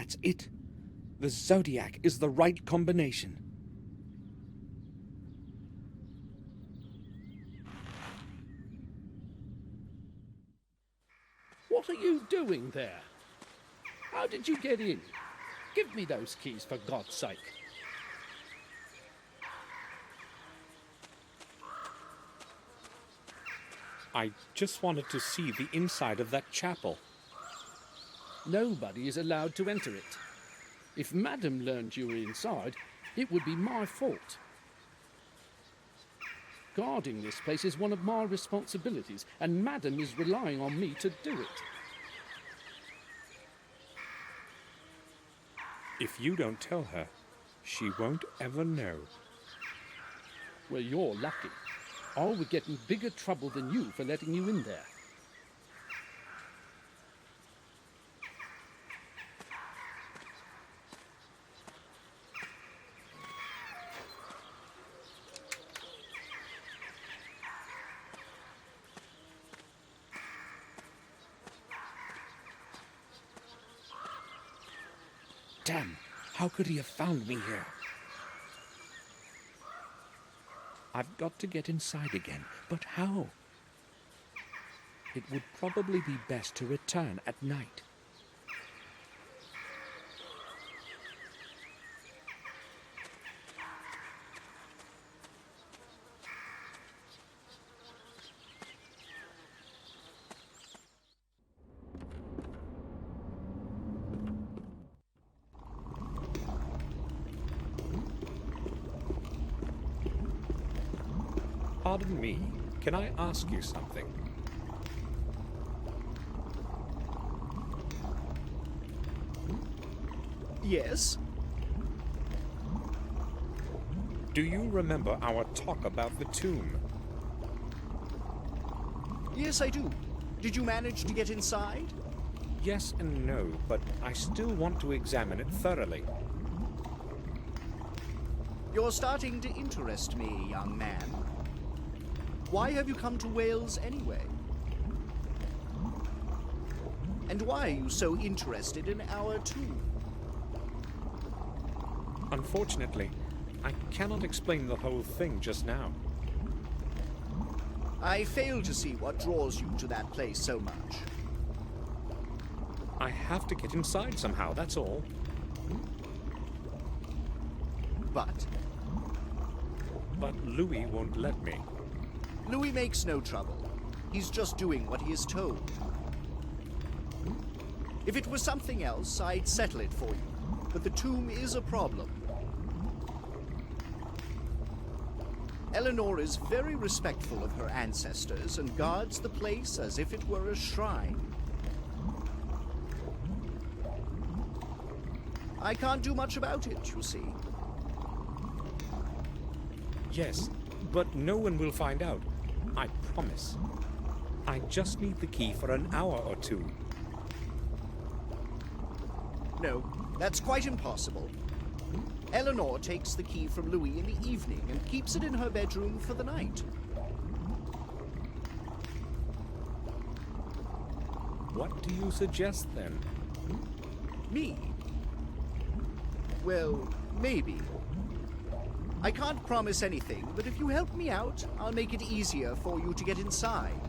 That's it. The Zodiac is the right combination. What are you doing there? How did you get in? Give me those keys, for God's sake. I just wanted to see the inside of that chapel. Nobody is allowed to enter it. If Madam learned you were inside, it would be my fault. Guarding this place is one of my responsibilities, and Madam is relying on me to do it. If you don't tell her, she won't ever know. Well, you're lucky. I would get in bigger trouble than you for letting you in there. Damn, how could he have found me here? I've got to get inside again, but how? It would probably be best to return at night. Pardon me, can I ask you something? Yes? Do you remember our talk about the tomb? Yes, I do. Did you manage to get inside? Yes and no, but I still want to examine it thoroughly. You're starting to interest me, young man. Why have you come to Wales anyway? And why are you so interested in our tomb? Unfortunately, I cannot explain the whole thing just now. I fail to see what draws you to that place so much. I have to get inside somehow, that's all. But Louis won't let me. Louis makes no trouble. He's just doing what he is told. If it was something else, I'd settle it for you. But the tomb is a problem. Eleanor is very respectful of her ancestors and guards the place as if it were a shrine. I can't do much about it, you see. Yes, but no one will find out. I promise. I just need the key for an hour or two. No, that's quite impossible. Eleanor takes the key from Louis in the evening and keeps it in her bedroom for the night. What do you suggest then? Me? Well, maybe. I can't promise anything, but if you help me out, I'll make it easier for you to get inside.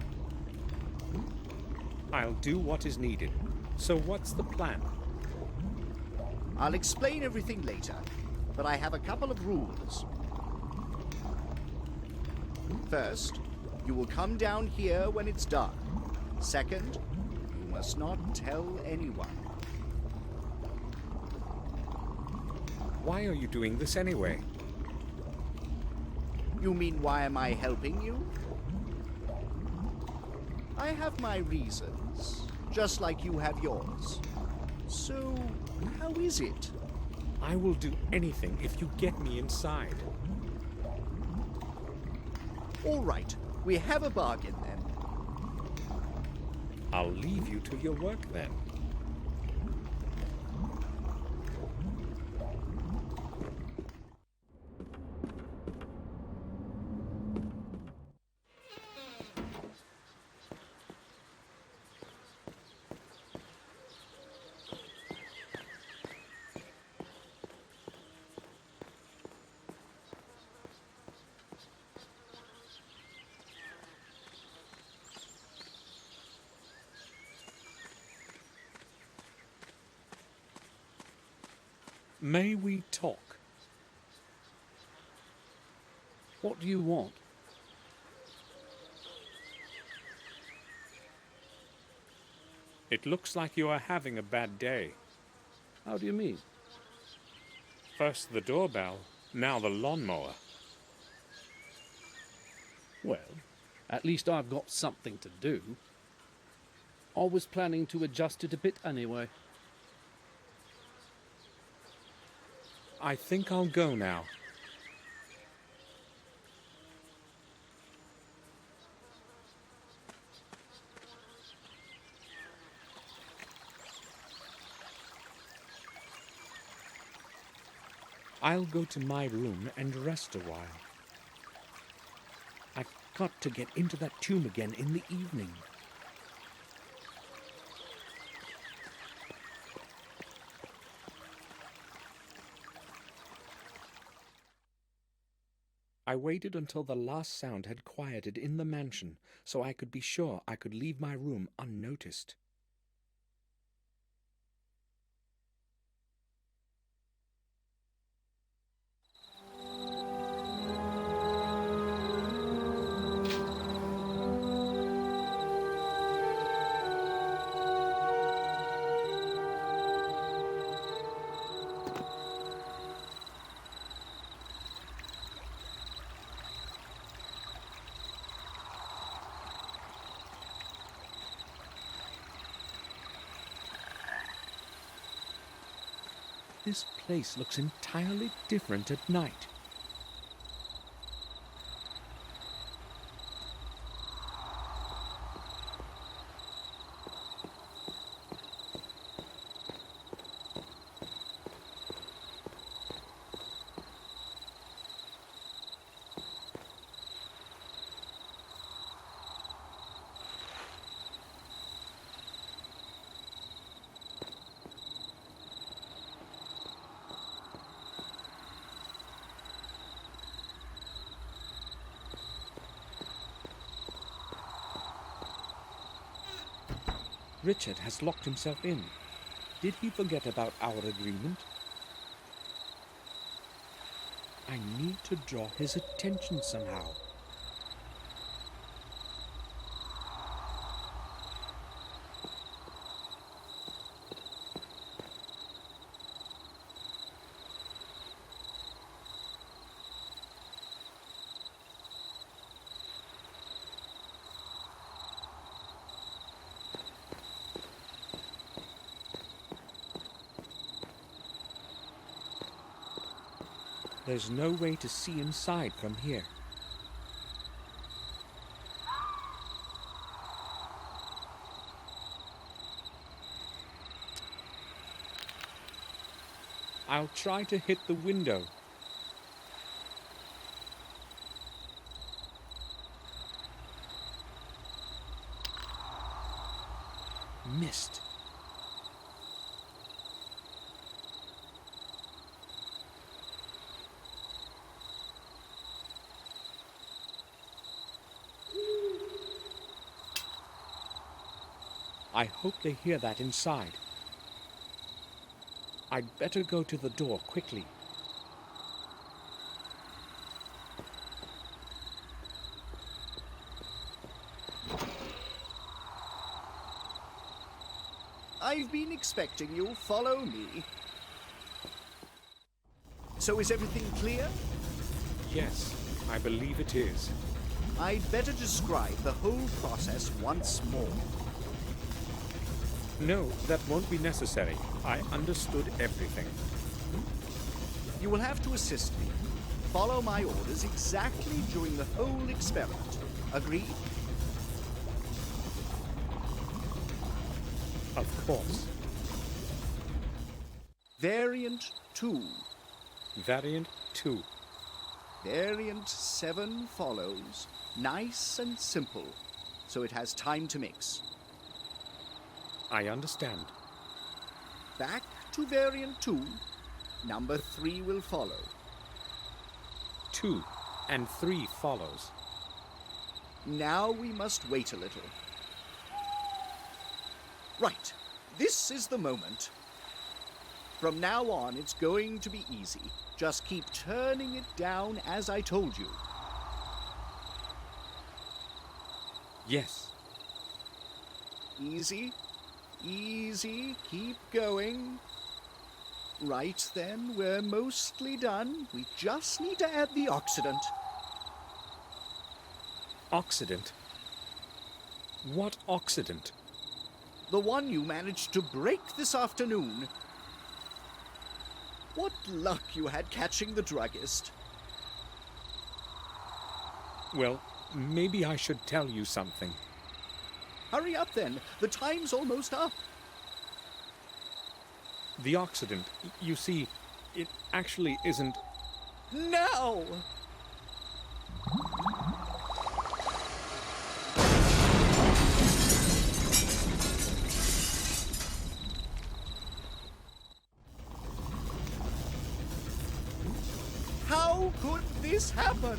I'll do what is needed. So what's the plan? I'll explain everything later, but I have a couple of rules. First, you will come down here when it's dark. Second, you must not tell anyone. Why are you doing this anyway? You mean, why am I helping you? I have my reasons, just like you have yours. So, how is it? I will do anything if you get me inside. All right, we have a bargain then. I'll leave you to your work then. May we talk? What do you want? It looks like you are having a bad day. How do you mean? First the doorbell, now the lawnmower. Well, at least I've got something to do. I was planning to adjust it a bit anyway. I think I'll go now. I'll go to my room and rest a while. I've got to get into that tomb again in the evening. I waited until the last sound had quieted in the mansion so I could be sure I could leave my room unnoticed. This place looks entirely different at night. Richard has locked himself in. Did he forget about our agreement? I need to draw his attention somehow. There's no way to see inside from here. I'll try to hit the window. Missed. I hope they hear that inside. I'd better go to the door quickly. I've been expecting you. Follow me. So is everything clear? Yes, I believe it is. I'd better describe the whole process once more. No, that won't be necessary. I understood everything. You will have to assist me. Follow my orders exactly during the whole experiment. Agreed? Of course. Variant 2. Variant 2. Variant 7 follows. Nice and simple, so it has time to mix. I understand. Back to variant 2. Number 3 will follow. 2 and 3 follows. Now we must wait a little. Right, this is the moment. From now on, it's going to be easy. Just keep turning it down as I told you. Yes. Easy, easy, keep going. Right then, we're mostly done. We just need to add the oxidant. Oxidant? What oxidant? The one you managed to break this afternoon. What luck you had catching the druggist. Well, maybe I should tell you something. Hurry up then, the time's almost up. The oxidant, you see, it actually isn't... Now! How could this happen?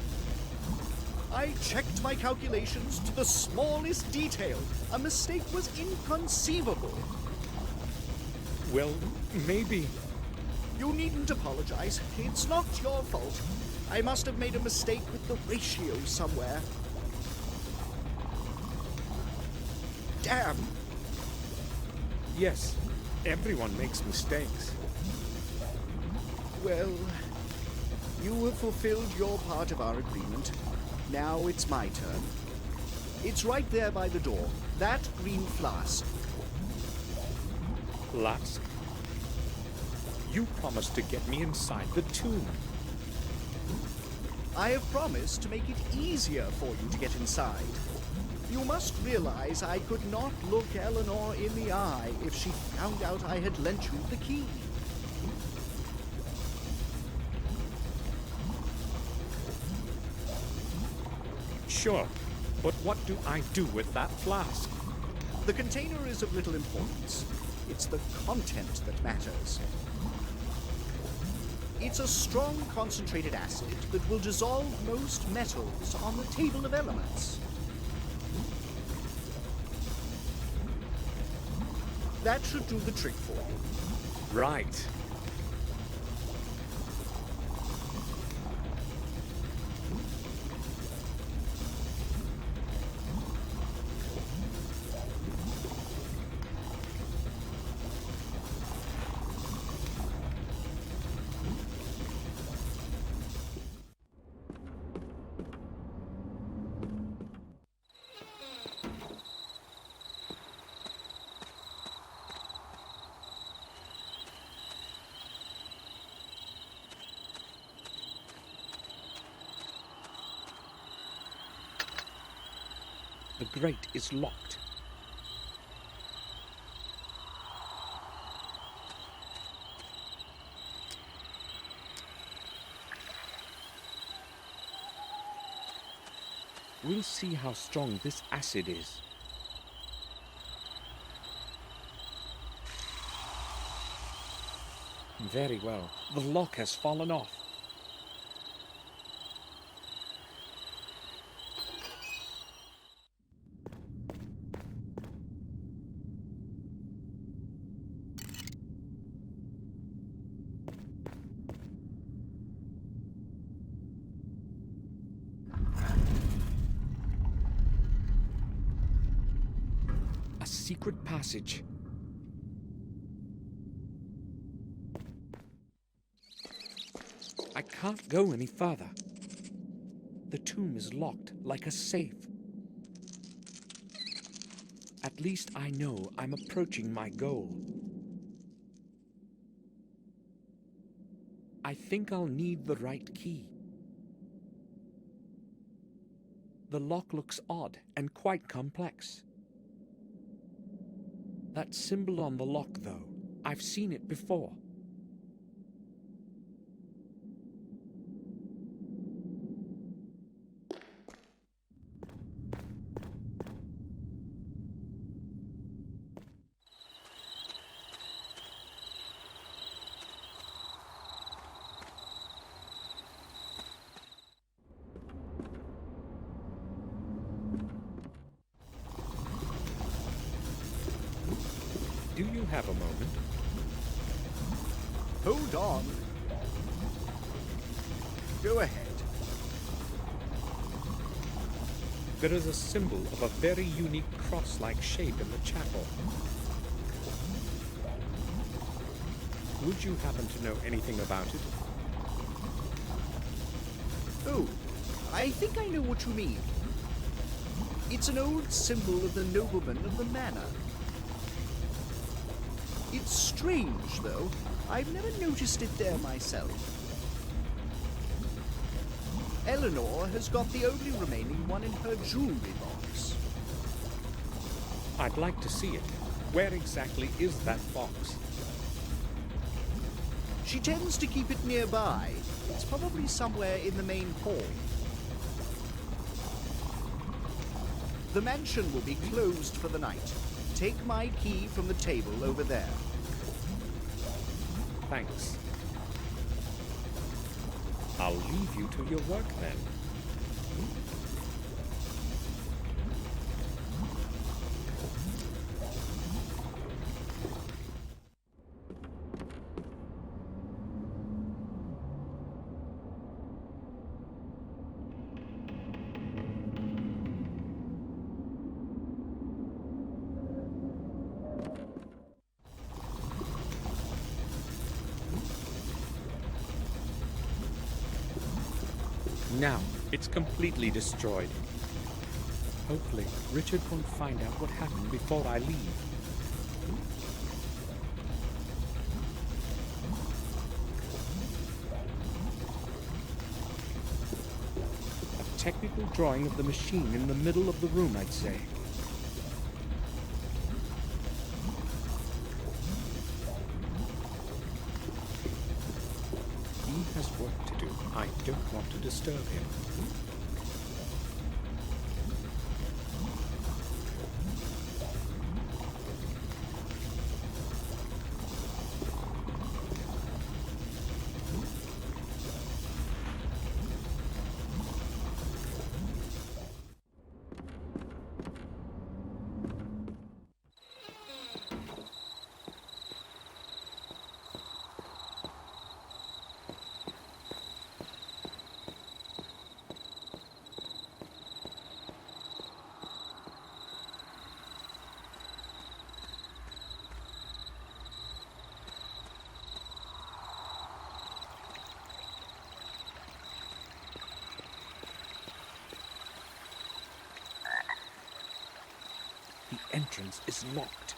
I checked my calculations to the smallest detail. A mistake was inconceivable. Well, maybe... You needn't apologize. It's not your fault. I must have made a mistake with the ratio somewhere. Damn! Yes, everyone makes mistakes. Well, you have fulfilled your part of our agreement. Now it's my turn. It's right there by the door. That green flask. Flask? You promised to get me inside the tomb. I have promised to make it easier for you to get inside. You must realize I could not look Eleanor in the eye if she found out I had lent you the key. Sure, but what do I do with that flask? The container is of little importance. It's the content that matters. It's a strong concentrated acid that will dissolve most metals on the table of elements. That should do the trick for you. Right. The grate is locked. We'll see how strong this acid is. Very well. The lock has fallen off. A secret passage. I can't go any further. The tomb is locked like a safe. At least I know I'm approaching my goal. I think I'll need the right key. The lock looks odd and quite complex. That symbol on the lock, though, I've seen it before. Do you have a moment? Hold on. Go ahead. There is a symbol of a very unique cross-like shape in the chapel. Would you happen to know anything about it? Oh, I think I know what you mean. It's an old symbol of the nobleman of the manor. It's strange, though. I've never noticed it there myself. Eleanor has got the only remaining one in her jewelry box. I'd like to see it. Where exactly is that box? She tends to keep it nearby. It's probably somewhere in the main hall. The mansion will be closed for the night. Take my key from the table over there. Thanks. I'll leave you to your work then. Now, it's completely destroyed. Hopefully, Richard won't find out what happened before I leave. A technical drawing of the machine in the middle of the room, I'd say. He has work to do. I don't want to disturb him. The entrance is locked.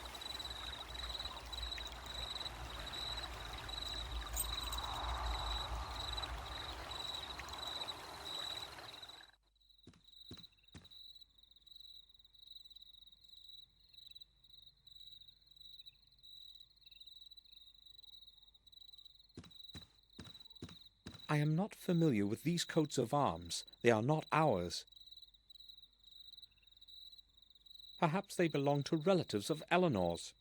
I am not familiar with these coats of arms. They are not ours. Perhaps they belong to relatives of Eleanor's.